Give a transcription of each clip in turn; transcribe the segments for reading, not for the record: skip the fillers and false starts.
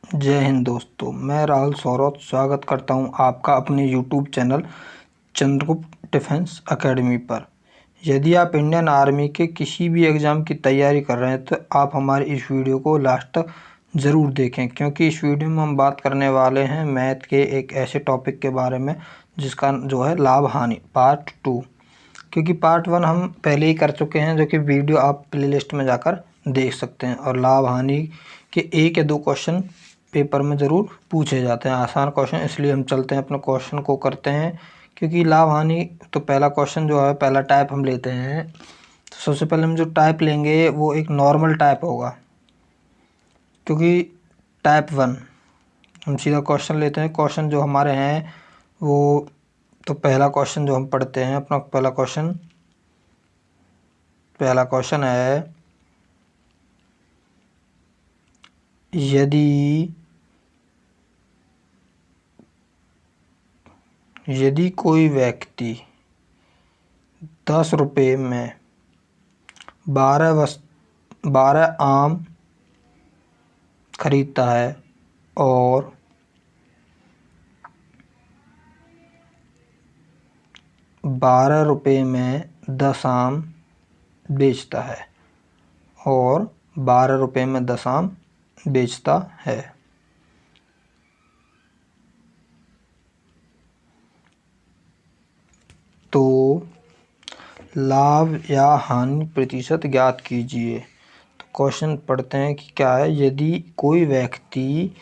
जय हिंद दोस्तों, मैं राहुल सौरभ स्वागत करता हूं आपका अपने YouTube channel Chandragupta defence academy पर। यदि आप इंडियन आर्मी के किसी भी एग्ज़ाम की तैयारी कर रहे हैं तो आप हमारे इस वीडियो को लास्ट तक ज़रूर देखें, क्योंकि इस वीडियो में हम बात करने वाले हैं मैथ के एक ऐसे टॉपिक के बारे में जिसका जो है लाभ हानि पार्ट 2। क्योंकि पार्ट 1 हम पहले ही कर चुके हैं, जो कि वीडियो आप प्लेलिस्ट में जाकर देख सकते हैं। और लाभ हानि के 1 या 2 क्वेश्चन पेपर में ज़रूर पूछे जाते हैं, आसान क्वेश्चन। इसलिए हम चलते हैं अपने क्वेश्चन को करते हैं। क्योंकि लाभ हानि तो पहला क्वेश्चन जो है, पहला टाइप हम लेते हैं। तो सबसे पहले हम जो टाइप लेंगे वो एक नॉर्मल टाइप होगा, क्योंकि टाइप 1 हम सीधा क्वेश्चन लेते हैं। क्वेश्चन जो हमारे हैं वो, तो पहला क्वेश्चन जो हम पढ़ते हैं, अपना पहला क्वेश्चन है, यदि कोई व्यक्ति 10 रुपये में 12 आम खरीदता है और 12 रुपये में 10 आम बेचता है और 12 रुपये में 10 आम बेचता है, तो लाभ या हानि प्रतिशत ज्ञात कीजिए। तो क्वेश्चन पढ़ते हैं कि क्या है। यदि कोई व्यक्ति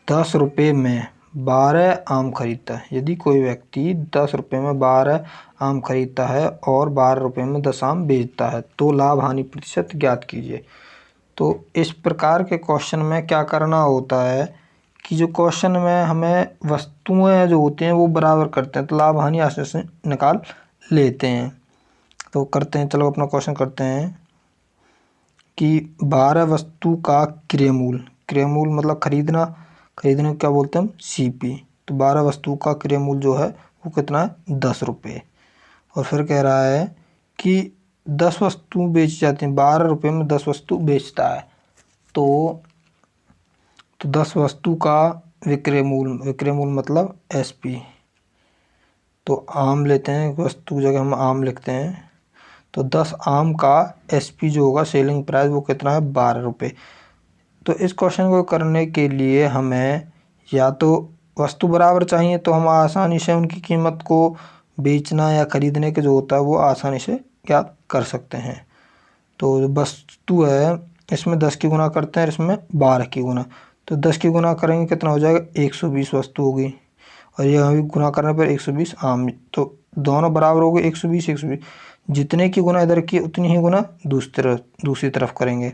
10 रुपये में 12 आम खरीदता है, यदि कोई व्यक्ति 10 रुपये में 12 आम खरीदता है और 12 रुपये में 10 आम बेचता है, तो लाभ हानि प्रतिशत ज्ञात कीजिए। तो इस प्रकार के क्वेश्चन में क्या करना होता है कि जो क्वेश्चन में हमें वस्तुएं जो होती हैं वो बराबर करते हैं, तो लाभ हानि आसानी से निकाल लेते हैं। तो करते हैं, चलो अपना क्वेश्चन करते हैं कि 12 वस्तु का क्रय मूल मतलब खरीदने को क्या बोलते हैं हम, सीपी। तो 12 वस्तु का क्रय मूल जो है वो कितना है, 10 रुपये। और फिर कह रहा है कि 10 वस्तु बेची जाती हैं, 12 रुपये में 10 वस्तु बेचता है, तो 10 वस्तु का विक्रय मूल मतलब एसपी। तो आम लेते हैं, वस्तु की जगह हम आम लिखते हैं। तो 10 आम का एसपी जो होगा, सेलिंग प्राइस, वो कितना है, 12 रुपये। तो इस क्वेश्चन को करने के लिए हमें या तो वस्तु बराबर चाहिए, तो हम आसानी से उनकी कीमत को बेचना या खरीदने के जो होता है वो आसानी से ज्ञात कर सकते हैं। तो जो वस्तु है इसमें 10 की गुना करते हैं, इसमें 12 की गुना। तो 10 की गुना करेंगे कितना हो जाएगा, 120 वस्तु होगी। और ये अभी गुना करने पर 120 आम, तो दोनों बराबर हो गए, 120 जितने की गुना इधर की उतनी ही गुना दूसरी तरफ करेंगे।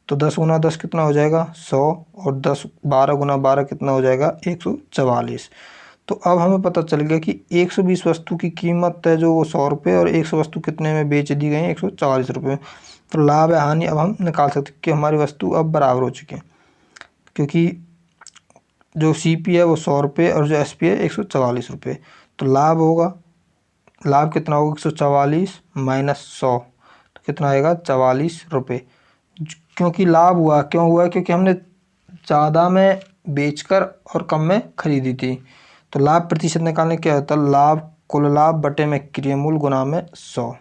तो 10 गुना 10 कितना हो जाएगा, 100। और 12 गुना 12 कितना हो जाएगा, 144। तो अब हमें पता चल गया कि 120 वस्तु की कीमत है जो वो 100 रुपये, और 100 वस्तु कितने में बेच दी गई, 144 रुपये। तो लाभ या हानि अब हम निकाल सकते हैं कि हमारी वस्तु अब बराबर हो चुकी है, क्योंकि जो सीपी है वो 100 रुपये और जो एसपी है 144 रुपये। तो लाभ कितना होगा, 144 माइनस 100, तो कितना आएगा, 44 रुपये। क्योंकि लाभ क्यों हुआ, क्योंकि हमने ज़्यादा में बेचकर और कम में खरीदी थी। तो लाभ प्रतिशत निकालने क्या होता है, कुल लाभ बटे में क्रय मूल गुना में 100।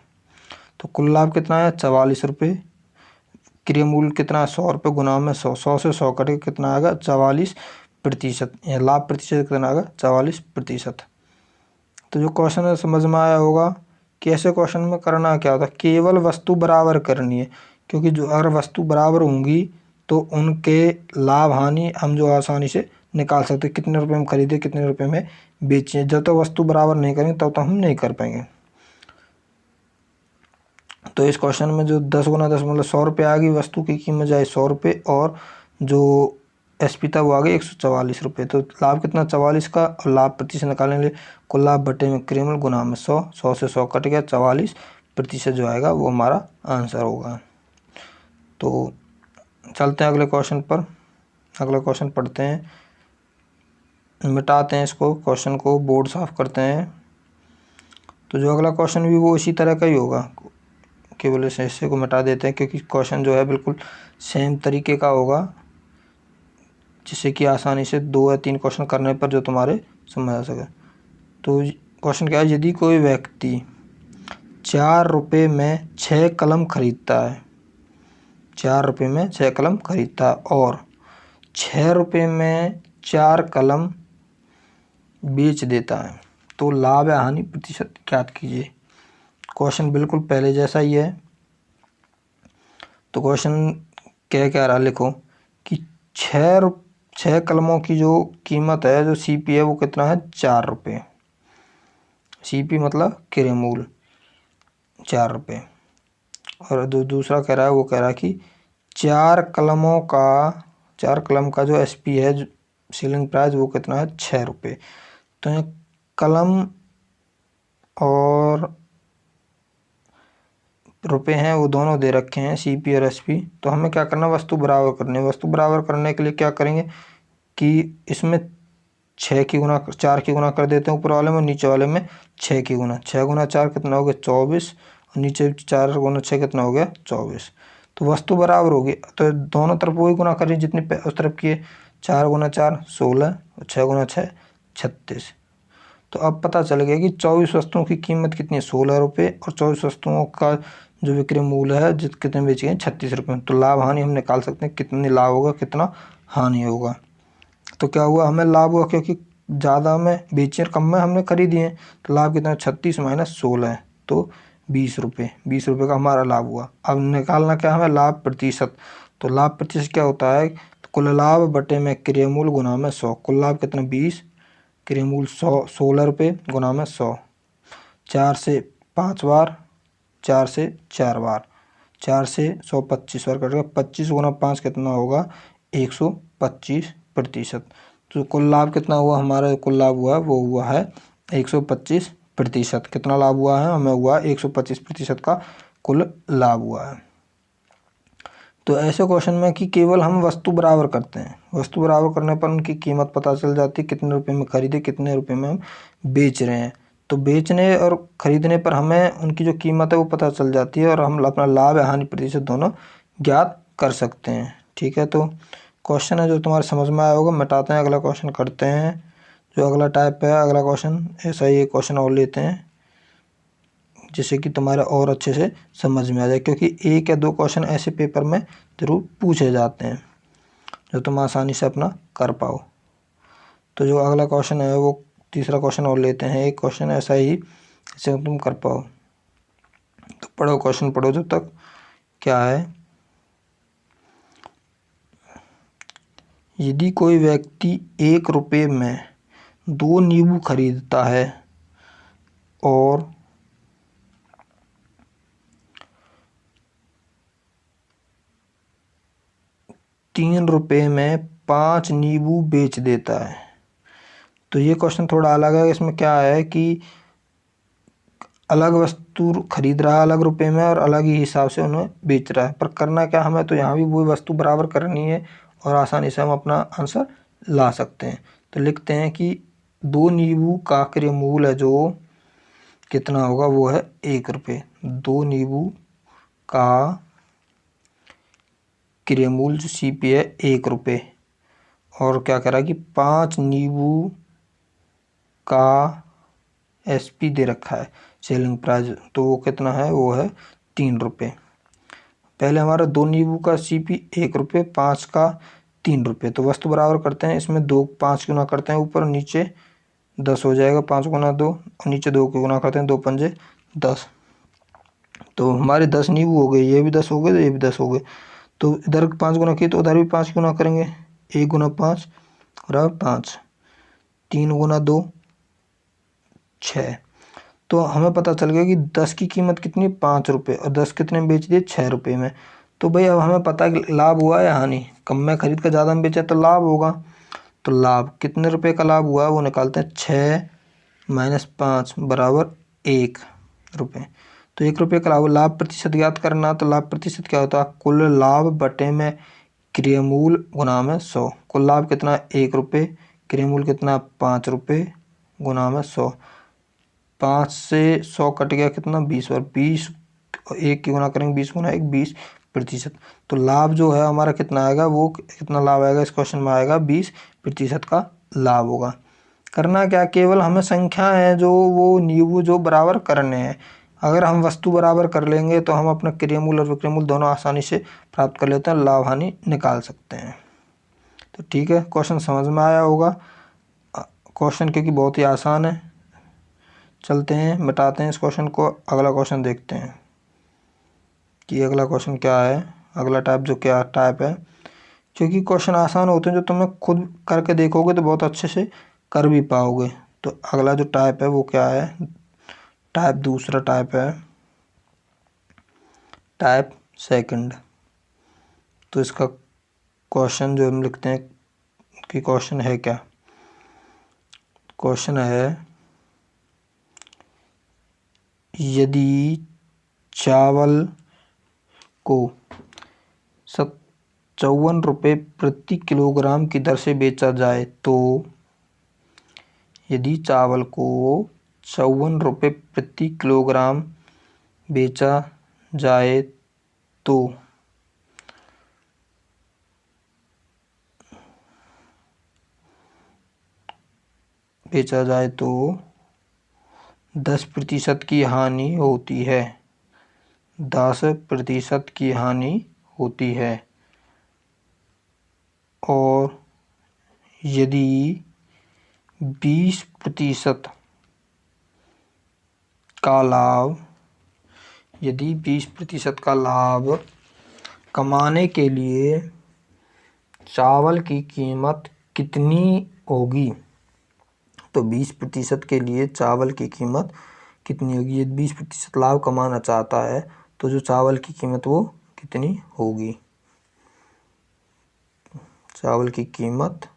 तो कुल लाभ कितना है, 44 रुपये। क्रय मूल कितना है, 100 रुपये गुना में 100। 100 से 100 कटे कितना आएगा, 44%। लाभ प्रतिशत कितना आएगा, 44%। तो जो क्वेश्चन है समझ में आया होगा कि ऐसे क्वेश्चन में करना क्या होता है, केवल वस्तु बराबर करनी है। क्योंकि जो अगर वस्तु बराबर होंगी तो उनके लाभ हानि हम जो आसानी से निकाल सकते हैं, कितने रुपए में खरीदे कितने रुपए में बेचे। जब तक वस्तु बराबर नहीं करेंगे तब तक हम नहीं कर पाएंगे। तो इस क्वेश्चन में जो 10 गुना 10 मतलब 100 रुपये आ गई, वस्तु की कीमत जाए 100 रुपये, और जो एसपी था वो आ गई 144 रुपये। तो लाभ कितना, 44 का, और लाभ प्रतिशत निकालने के लिए कुल लाभ बटे में क्रय मूल गुना में 100। 100 से 100 कट गया, 44% जो आएगा वो हमारा आंसर होगा। तो चलते हैं अगले क्वेश्चन पर। अगला क्वेश्चन पढ़ते हैं, मिटाते हैं इसको, क्वेश्चन को बोर्ड साफ करते हैं। तो जो अगला क्वेश्चन भी वो इसी तरह का ही होगा, केवल इस हिस्से को मिटा देते हैं, क्योंकि क्वेश्चन जो है बिल्कुल सेम तरीके का होगा जिससे कि आसानी से 2 या 3 क्वेश्चन करने पर जो तुम्हारे समझ आ सके। तो क्वेश्चन क्या है, यदि कोई व्यक्ति 4 रुपये में 6 कलम खरीदता है, 4 रुपये में 6 कलम खरीदता है और 6 रुपये में 4 कलम बेच देता है, तो लाभ या हानि प्रतिशत ज्ञात कीजिए। क्वेश्चन बिल्कुल पहले जैसा ही है। तो क्वेश्चन क्या कह रहा, लिखो कि 6 कलमों की जो कीमत है, जो सीपी है, वो कितना है, 4 रुपये। सीपी मतलब क्रय मूल्य 4 रुपये। और दूसरा कह रहा है, वो कह रहा है कि 4 कलम का जो एसपी है, सेलिंग प्राइस, वो कितना है, 6 रुपये। तो ये कलम और रुपए हैं, वो दोनों दे रखे हैं, सीपी और एसपी। तो हमें क्या करना, वस्तु बराबर करनी है। वस्तु बराबर करने के लिए क्या करेंगे कि इसमें 4 की गुना कर देते हैं ऊपर वाले में, नीचे वाले में 6 की गुना। 6 गुना 4 कितना हो गया, 24, और नीचे 4 गुना 6 कितना हो गया, 24। तो वस्तु बराबर होगी, तो दोनों तरफ वही गुना करिए जितनी उस तरफ की है। 4 गुना 4 16, और 6 गुना 6 36। तो अब पता चल गया कि 24 वस्तुओं की कीमत कितनी है, 16 रुपये, और 24 वस्तुओं का जो विक्रय मूल्य है, कितने बेचे गए, 36 रुपये। तो लाभ हानि हम निकाल सकते हैं, कितनी लाभ होगा, कितना हानि होगा। तो क्या हुआ, हमें लाभ हुआ क्योंकि ज़्यादा में बेचे और कम में हमने खरीदी है। तो लाभ कितना, 36 माइनस 16 है, तो 20 रुपये। 20 रुपये का हमारा लाभ हुआ। अब निकालना क्या हमें, लाभ प्रतिशत। तो लाभ प्रतिशत क्या होता है, तो कुल लाभ बटे में क्रय मूल्य गुना में 100। कुल लाभ कितना, 20, क्रय मूल्य 16 रुपये गुना में 100। 4 से 5 बार, 4 से 4 बार, 4 से 100 25 बार कटेगा। 25 गुना 5 कितना होगा, 125%। तो कुल लाभ कितना हुआ, हमारा कुल लाभ हुआ वो हुआ है 125%। कितना लाभ हुआ है, हमें हुआ 125% का कुल लाभ हुआ है। तो ऐसे क्वेश्चन में कि केवल हम वस्तु बराबर करते हैं, वस्तु बराबर करने पर उनकी कीमत पता चल जाती है, कितने रुपए में खरीदे, कितने रुपए में हम बेच रहे हैं। तो बेचने और खरीदने पर हमें उनकी जो कीमत है वो पता चल जाती है, और हम अपना लाभ या हानि प्रतिशत दोनों ज्ञात कर सकते हैं। ठीक है, तो क्वेश्चन है जो तुम्हारे समझ में आया होगा। मिटाते हैं, अगला क्वेश्चन करते हैं। जो अगला टाइप है, अगला क्वेश्चन ऐसा ही एक क्वेश्चन और लेते हैं, जिससे कि तुम्हारा और अच्छे से समझ में आ जाए, क्योंकि 1 या 2 क्वेश्चन ऐसे पेपर में ज़रूर पूछे जाते हैं जो तुम आसानी से अपना कर पाओ। तो जो अगला क्वेश्चन है, वो तीसरा क्वेश्चन और लेते हैं, एक क्वेश्चन ऐसा ही जिससे तुम कर पाओ। तो पढ़ो, क्वेश्चन पढ़ो जब तक। क्या है, यदि कोई व्यक्ति 1 रुपये में 2 नींबू खरीदता है और 3 रुपये में 5 नींबू बेच देता है। तो ये क्वेश्चन थोड़ा अलग है। इसमें क्या है कि अलग वस्तु खरीद रहा है अलग रुपये में, और अलग ही हिसाब से उन्हें बेच रहा है। पर करना क्या, हमें तो यहाँ भी वही वस्तु बराबर करनी है, और आसानी से हम अपना आंसर ला सकते हैं। तो लिखते हैं कि 2 नींबू का क्रय मूल्य है जो कितना होगा, वो है 1 रुपये। 2 नींबू का क्रय मूल्य जो सीपी है 1 रुपये, और क्या कह रहा है कि 5 नींबू का एसपी दे रखा है, सेलिंग प्राइस, तो वो कितना है, वो है 3 रुपये। पहले हमारा 2 नींबू का सीपी 1 रुपये, 5 का 3 रुपये। तो वस्तु बराबर करते हैं, इसमें 2 5 गुना करते हैं, ऊपर नीचे 10 हो जाएगा, 5 गुना 2, और नीचे 2 के गुना करते हैं, 2 पंजे 10। तो हमारे 10 नींबू हो गए, ये भी 10 हो गए, तो ये भी 10 हो गए। तो इधर 5 गुना किए तो उधर भी 5 गुना करेंगे, 1 गुना 5 बराबर 5, 3 गुना 2 6। तो हमें पता चल गया कि 10 की कीमत कितनी, 5 रुपये, और 10 कितने में बेच दिए, 6 रुपये में। तो भाई अब हमें पता है कि लाभ हुआ या हानि। कम में खरीद कर ज़्यादा में बेचा तो लाभ होगा। तो लाभ कितने रुपए का लाभ हुआ, वो निकालते हैं, 6 माइनस 5 बराबर 1 रुपये। तो 1 रुपये का लाभ प्रतिशत ज्ञात करना। तो लाभ प्रतिशत क्या होता है, कुल लाभ बटे में क्रय मूल्य गुना में 100। कुल लाभ कितना, 1 रुपये, क्रय मूल्य कितना, 5 रुपये, गुना में 100। 5 से 100 कट गया, कितना, 20, और 20 1 की गुना करेंगे, 20 गुना 1 20%। तो लाभ जो है हमारा कितना आएगा, वो कितना लाभ आएगा इस क्वेश्चन में आएगा 20% का लाभ होगा। करना क्या, केवल हमें संख्या है जो वो जो बराबर करने हैं। अगर हम वस्तु बराबर कर लेंगे तो हम अपना क्रियामूल और विक्रयमूल दोनों आसानी से प्राप्त कर लेते हैं, लाभ हानि निकाल सकते हैं। तो ठीक है, क्वेश्चन समझ में आया होगा। क्वेश्चन क्योंकि बहुत ही आसान है, चलते हैं मिटाते हैं इस क्वेश्चन को, अगला क्वेश्चन देखते हैं कि अगला क्वेश्चन क्या है। अगला टाइप जो क्या टाइप है, क्योंकि क्वेश्चन आसान होते हैं, जो तुम्हें खुद करके देखोगे तो बहुत अच्छे से कर भी पाओगे। तो अगला जो टाइप है वो क्या है, टाइप दूसरा टाइप है टाइप सेकंड। तो इसका क्वेश्चन जो हम लिखते हैं कि क्वेश्चन है क्या, क्वेश्चन है यदि चावल को 54 रुपये प्रति किलोग्राम की दर से बेचा जाए तो, यदि चावल को 54 रुपये प्रति किलोग्राम बेचा जाए तो बेचा जाए तो 10% की हानि होती है, 10% की हानि होती है। और यदि 20% का लाभ, यदि 20% का लाभ कमाने के लिए चावल की कीमत कितनी होगी। तो 20% के लिए चावल की कीमत कितनी होगी, यदि 20% लाभ कमाना चाहता है तो जो चावल की कीमत वो कितनी होगी। चावल की कीमत,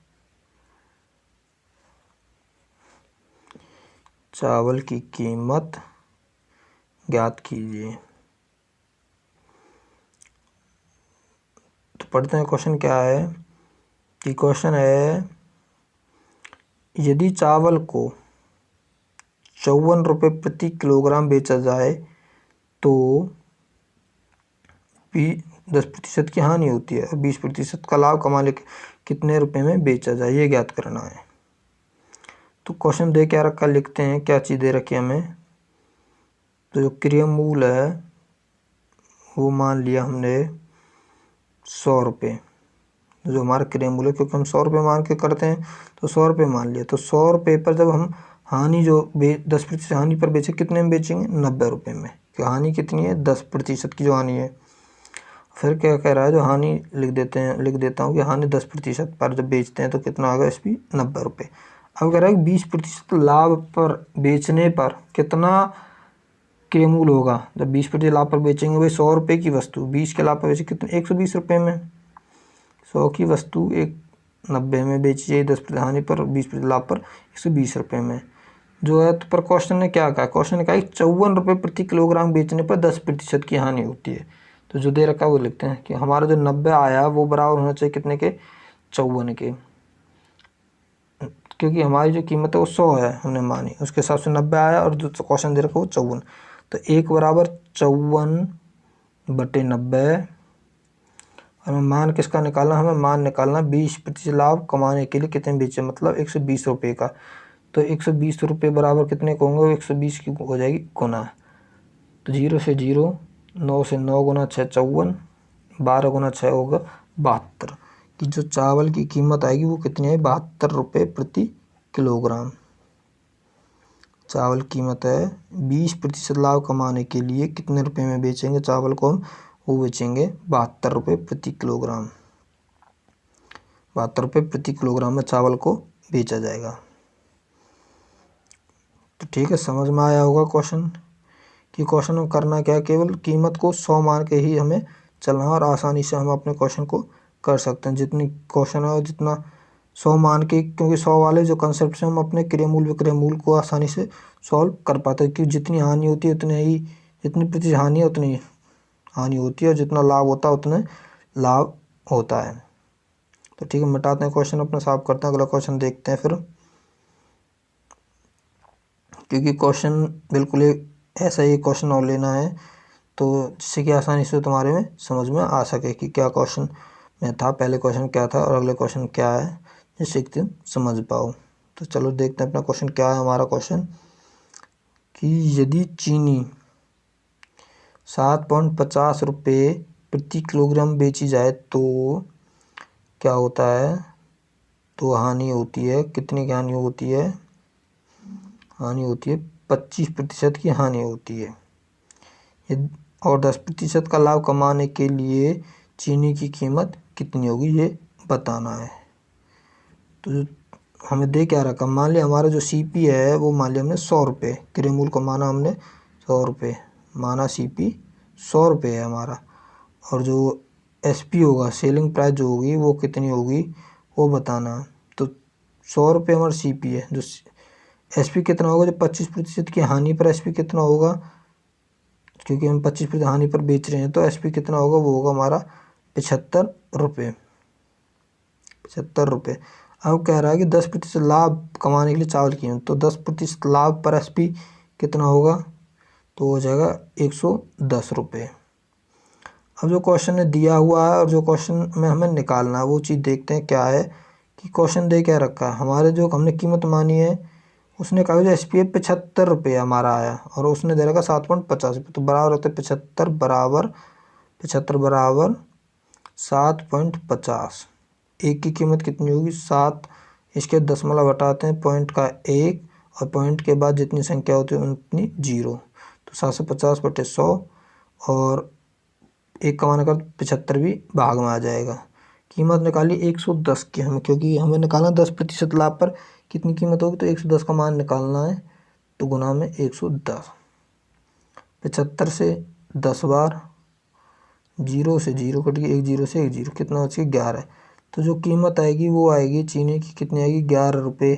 चावल की कीमत ज्ञात कीजिए। तो पढ़ते हैं क्वेश्चन क्या है कि क्वेश्चन है यदि चावल को 54 रुपये प्रति किलोग्राम बेचा जाए तो 10% की हानि होती है और 20% का लाभ कमाने के कितने रुपए में बेचा जाए, ये ज्ञात करना है। तो क्वेश्चन दे क्या रखा, लिखते हैं क्या चीज़ दे रखी है हमें। तो जो क्रियामूल है वो मान लिया हमने 100 रुपये, जो हमारा क्रियामूल है, क्योंकि हम 100 रुपये मान के करते हैं तो 100 रुपये मान लिया। तो 100 रुपये पर जब हम हानि जो 10% हानि पर बेचे, कितने में बेचेंगे, 90 रुपये में। कि हानि कितनी है, 10% की जो हानि है। फिर क्या कह रहा है, जो हानि लिख देता हूँ कि हानि 10% पर जब बेचते हैं तो कितना होगा, इसकी 90 रुपये। अब कह रहा है 20% लाभ पर बेचने पर कितना क्रियामूल होगा। जब 20% लाभ पर बेचेंगे, भाई 100 रुपये की वस्तु 20 के लाभ पर बेचे कितने, 120 रुपये में। 100 की वस्तु 90 में बेची जाए 10% हानि पर, 20% लाभ पर 120 रुपये में जो है। तो पर क्वेश्चन ने क्या कहा, क्वेश्चन ने कहा कि 54 रुपये प्रति किलोग्राम बेचने पर 10% की हानि होती है। तो जो दे रखा है वो लिखते हैं कि हमारा जो 90 आया वो बराबर होना चाहिए कितने के, 54 के, क्योंकि हमारी जो कीमत है वो 100 है हमने मानी, उसके हिसाब से 90 आया और जो क्वेश्चन दे रखा है वो 54। तो 1 बराबर 54/90। हमें मान किसका निकालना, हमें मान निकालना 20% लाभ कमाने के लिए कितने बेचे, मतलब 120 रुपये का। तो 120 रुपये बराबर कितने को होंगे, 120 की हो जाएगी गुना। तो 0 से 0, 9 से 9 गुना 6 54, 12 गुना 6 होगा 72। कि जो चावल की कीमत आएगी वो कितनी है, 72 रुपये प्रति किलोग्राम। चावल कीमत है, 20% लाभ कमाने के लिए कितने रुपए में बेचेंगे चावल को हम, वो बेचेंगे 72 रुपये प्रति किलोग्राम। 72 रुपये प्रति किलोग्राम में चावल को बेचा जाएगा। तो ठीक है, समझ में आया होगा क्वेश्चन कि क्वेश्चन में करना क्या है, केवल कीमत को 100 मान के ही हमें चलना है और आसानी से हम अपने क्वेश्चन को कर सकते हैं। जितनी क्वेश्चन है जितना 100 मान के, क्योंकि 100 वाले जो कंसेप्ट से हम अपने क्रियामूल विक्रयमूल को आसानी से सॉल्व कर पाते हैं। क्योंकि जितनी हानि होती है उतनी ही, जितनी प्रतिशत हानि है उतनी हानि होती है और जितना लाभ होता है उतने लाभ होता है। तो ठीक है, मिटाते हैं क्वेश्चन अपना, साफ करते हैं, अगला क्वेश्चन देखते हैं फिर। क्योंकि क्वेश्चन बिल्कुल ऐसा ही क्वेश्चन और लेना है तो जिससे कि आसानी से तुम्हारे में समझ में आ सके कि क्या क्वेश्चन में था, पहले क्वेश्चन क्या था और अगले क्वेश्चन क्या है, जिससे कि तुम समझ पाओ। तो चलो देखते हैं अपना क्वेश्चन क्या है। हमारा क्वेश्चन कि यदि चीनी 7.50 रुपये प्रति किलोग्राम बेची जाए तो क्या होता है, तो हानि होती है, कितनी की हानि होती है, हानि होती है 25% की हानि होती है। और 10% का लाभ कमाने के लिए चीनी की कीमत कितनी होगी, ये बताना है। तो हमें दे क्या रखा, मान लिया हमारा जो CP है वो मान लिया हमने 100 रुपये, क्रय मूल्य को माना हमने 100 रुपये, माना CP 100 रुपये है हमारा। और जो SP होगा, सेलिंग प्राइस जो होगी वो कितनी होगी वो बताना है। तो 100 रुपये हमारा CP है, जो SP कितना होगा, जो 25% की हानि पर SP कितना होगा, क्योंकि हम 25% हानि पर बेच रहे हैं तो SP कितना होगा, वो होगा हमारा 75 रुपये, 75 रुपये। अब कह रहा है कि 10% लाभ कमाने के लिए चावल की कीमत, तो 10% लाभ पर SP कितना होगा, तो हो जाएगा 110 रुपये। अब जो क्वेश्चन ने दिया हुआ है और जो क्वेश्चन में हमें निकालना है वो चीज़ देखते हैं क्या है। कि क्वेश्चन दे क्या रखा है, हमारे जो हमने कीमत मानी है उसने कहा जो SP 75 रुपये हमारा आया और उसने दे रखा 7.50 रुपये, तो बराबर होते 75 बराबर 7.50। एक की कीमत कितनी होगी 7, इसके दशमलव हटाते हैं, पॉइंट का 1 और पॉइंट के बाद जितनी संख्या होती है उतनी 0, तो 750/100 और 1 कमाने का 75 भी भाग में आ जाएगा। कीमत निकाली 110 की हमें, क्योंकि हमें निकालना 10% लाभ पर कितनी कीमत होगी, तो 110 का मान निकालना है, तो गुना में 110, 75 से 10 बार, 0 से 0 कट गई, 1 0 से 1 0, कितना बची 11। तो जो कीमत आएगी वो आएगी चीनी की, कितनी आएगी 11 रुपये,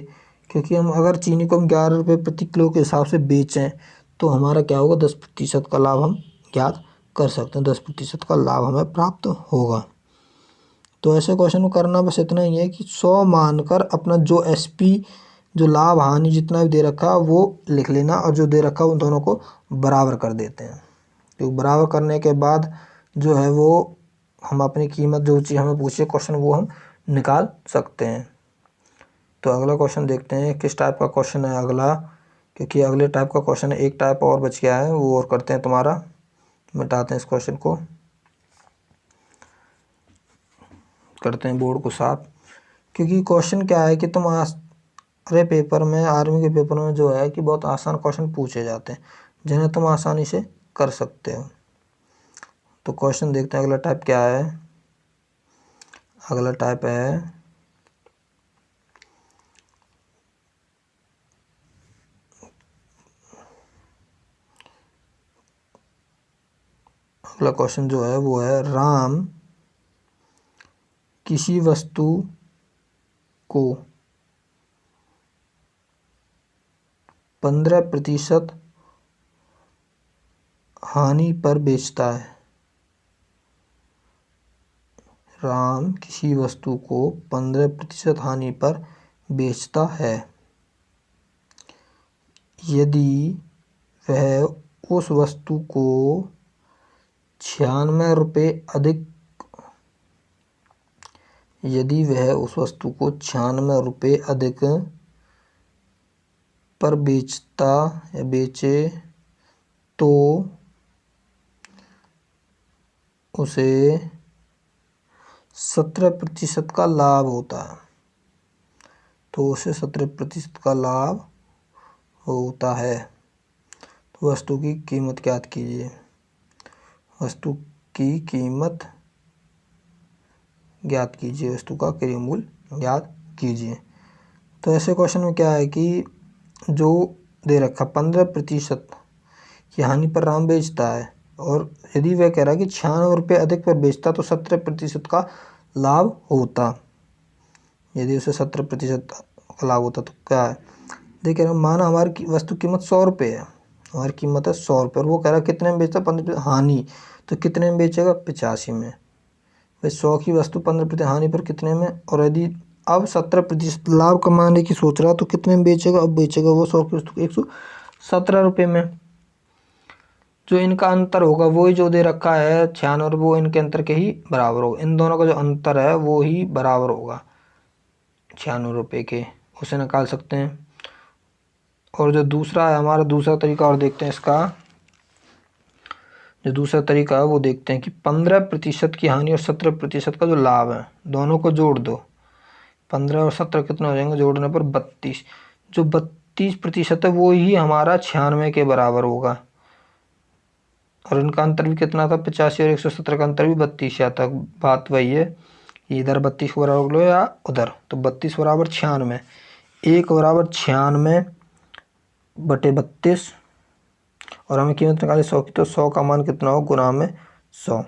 क्योंकि हम अगर चीनी को हम 11 रुपये प्रति किलो के हिसाब से बेचें तो हमारा क्या होगा, 10% का लाभ हम ज्ञात कर सकते हैं, 10% का लाभ हमें प्राप्त होगा। तो ऐसे क्वेश्चन को करना बस इतना ही है कि 100 मानकर अपना जो SP जो लाभ हानि जितना भी दे रखा वो लिख लेना और जो दे रखा उन दोनों को बराबर कर देते हैं। तो बराबर करने के बाद जो है वो हम अपनी कीमत जो चीज़ हमें पूछे क्वेश्चन वो हम निकाल सकते हैं। तो अगला क्वेश्चन देखते हैं किस टाइप का क्वेश्चन है अगला, क्योंकि अगले टाइप का क्वेश्चन है, एक टाइप और बच गया है वो और करते हैं तुम्हारा, मिटाते हैं इस क्वेश्चन को, करते हैं बोर्ड को साफ। क्योंकि क्वेश्चन क्या है कि तुम अरे पेपर में, आर्मी के पेपर में जो है कि बहुत आसान क्वेश्चन पूछे जाते हैं जिन्हें तुम आसानी से कर सकते हो। तो क्वेश्चन देखते हैं अगला टाइप क्या है। अगला टाइप है अगला क्वेश्चन जो है वो है, राम किसी वस्तु को 15% हानि पर बेचता है। राम किसी वस्तु को 15% हानि पर बेचता है। यदि वह उस वस्तु को 96 रुपये अधिक, यदि वह उस वस्तु को 96 रुपये अधिक पर बेचता या बेचे तो उसे 17% का लाभ होता है। तो उसे 17% का लाभ होता है। तो वस्तु की कीमत ज्ञात कीजिए, वस्तु की कीमत ज्ञात कीजिए, वस्तु का क्रय मूल्य ज्ञात कीजिए। तो ऐसे क्वेश्चन में क्या है कि जो दे रखा 15% की हानि पर राम बेचता है और यदि वह कह रहा है कि 96 रुपये अधिक पर बेचता तो 17% का लाभ होता। यदि उसे 17% का लाभ होता तो क्या है, देखिए माना हमारी वस्तु कीमत 100 रुपये है, हमारी कीमत है 100 रुपये और वो कह रहा है कितने में बेचता, 15% हानि, तो कितने में बेचेगा 85 में। भाई 100 की वस्तु 15% हानि पर कितने में, और यदि अब 17% लाभ कमाने की सोच रहा तो कितने में बेचेगा, अब बेचेगा वो 100 की वस्तु 117 रुपये में। जो इनका अंतर होगा वही जो दे रखा है 96, वो इनके अंतर के ही बराबर होगा। इन दोनों का जो अंतर है वो ही बराबर होगा 96 के, उसे निकाल सकते हैं। और जो दूसरा है हमारा दूसरा तरीका और देखते हैं इसका। जो दूसरा तरीका है वो देखते हैं कि 15% की हानि और 17% का जो लाभ है दोनों को जोड़ दो। 15 और 17 कितना हो जाएंगे जोड़ने पर 32। जो 32% है वो ही हमारा 96 के बराबर होगा। और इनका अंतर भी कितना था 85 और 117 का अंतर भी 32 आता। बात वही है, इधर 32 को बराबर लो या उधर, तो 32 बराबर 96, 1 बराबर 96 बटे 32। और हमें कीमत निकाली 100 की, तो 100 का मान कितना हो गुना में 100।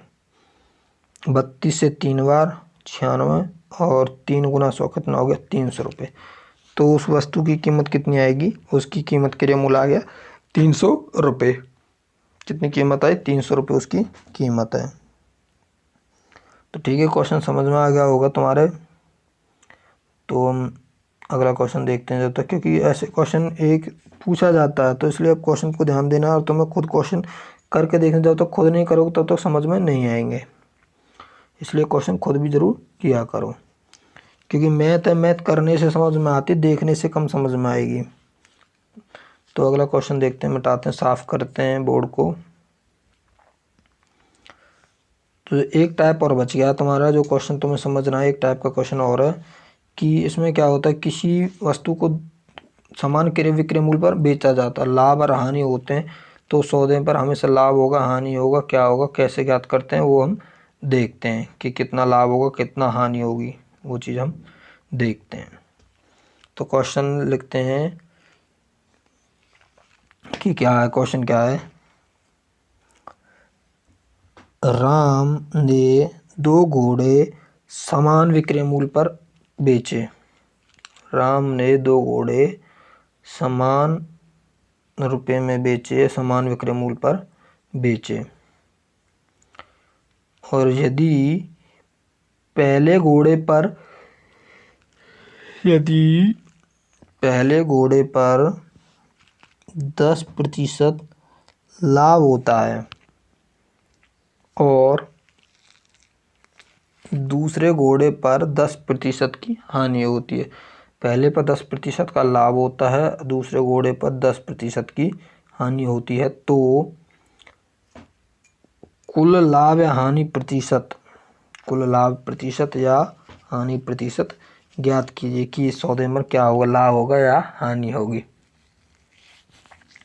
32 से 3 बार 96 और 3 गुना 100 कितना हो गया 300 रुपये। तो उस वस्तु की कीमत कितनी आएगी, उसकी कीमत के लिए मूल आ गया 300 रुपये। कितनी कीमत आई 300 रुपये उसकी कीमत है। तो ठीक है, क्वेश्चन समझ में आ गया होगा तुम्हारे। तो हम अगला क्वेश्चन देखते हैं जब तक, क्योंकि ऐसे क्वेश्चन एक पूछा जाता है तो इसलिए अब क्वेश्चन को ध्यान देना और तुम्हें खुद क्वेश्चन करके देखना। जब तक खुद नहीं करोगे तब तक समझ में नहीं आएंगे, इसलिए क्वेश्चन खुद भी ज़रूर किया करो। क्योंकि मैथ है, मैथ करने से समझ में आती, देखने से कम समझ में आएगी। तो अगला क्वेश्चन देखते हैं, मिटाते हैं, साफ करते हैं बोर्ड को। तो एक टाइप और बच गया तुम्हारा, जो क्वेश्चन तुम्हें समझना है। एक टाइप का क्वेश्चन और है कि इसमें क्या होता है, किसी वस्तु को समान क्रय विक्रय मूल्य पर बेचा जाता है, लाभ और हानि होते हैं। तो सौदे पर हमेशा लाभ होगा, हानि होगा, क्या होगा, कैसे ज्ञात करते हैं वो हम देखते हैं कि कितना लाभ होगा कितना हानि होगी, वो चीज़ हम देखते हैं। तो क्वेश्चन लिखते हैं कि क्या है, क्वेश्चन क्या है। राम ने 2 घोड़े समान विक्रय मूल्य पर बेचे। राम ने 2 घोड़े समान रुपये में बेचे, समान विक्रय मूल्य पर बेचे। और यदि पहले घोड़े पर 10% लाभ होता है और दूसरे घोड़े पर 10% की हानि होती है। पहले पर 10% का लाभ होता है, दूसरे घोड़े पर 10% की हानि होती है, तो कुल लाभ या हानि प्रतिशत, कुल लाभ प्रतिशत या हानि प्रतिशत ज्ञात कीजिए कि इस सौदे में क्या होगा, लाभ होगा या हानि होगी।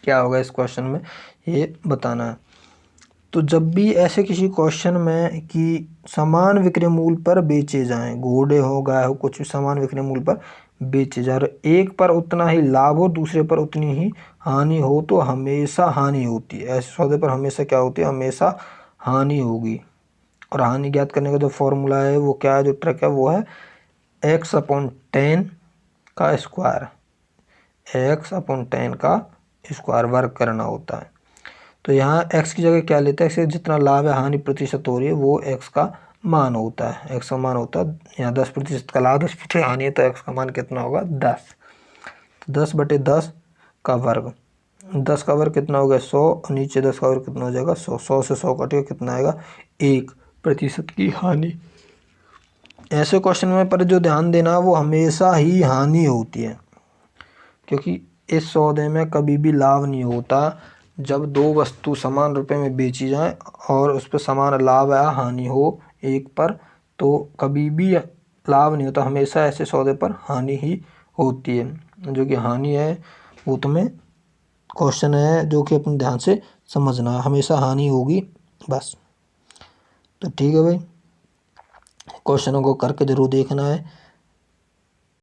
क्या होगा इस क्वेश्चन में ये बताना है। तो जब भी ऐसे किसी क्वेश्चन में कि समान विक्रय मूल्य पर बेचे जाएं, घोड़े हो गाय हो कुछ भी समान विक्रय मूल्य पर बेचे जा रहे, एक पर उतना ही लाभ हो दूसरे पर उतनी ही हानि हो, तो हमेशा हानि होती है। ऐसे सौदे पर हमेशा क्या होती है, हमेशा हानि होगी। और हानि ज्ञात करने का जो फॉर्मूला है वो क्या है, जो ट्रिक है वो है x/10 का स्क्वायर, x/10 का स्क्वायर वर्ग करना होता है। तो यहाँ x की जगह क्या लेते हैं, x जितना लाभ है हानि प्रतिशत हो रही है वो x का मान होता है। x का मान होता है, यहाँ 10% का लाभ 10% हानि है, तो x का मान कितना होगा 10। तो 10/10 का वर्ग, 10 का वर्ग कितना हो गया 100, और नीचे 10 का वर्ग कितना हो जाएगा 100। 100 से 100 कटेगा कितना आएगा 1% की हानि। ऐसे क्वेश्चन में पर जो ध्यान देना वो हमेशा ही हानि होती है, क्योंकि इस सौदे में कभी भी लाभ नहीं होता। जब 2 वस्तु समान रुपए में बेची जाए और उस पर समान लाभ या हानि हो एक पर, तो कभी भी लाभ नहीं होता, हमेशा ऐसे सौदे पर हानि ही होती है। जो कि हानि है वो तुम्हें क्वेश्चन है जो कि अपने ध्यान से समझना है, हमेशा हानि होगी बस। तो ठीक है भाई, क्वेश्चनों को करके ज़रूर देखना है।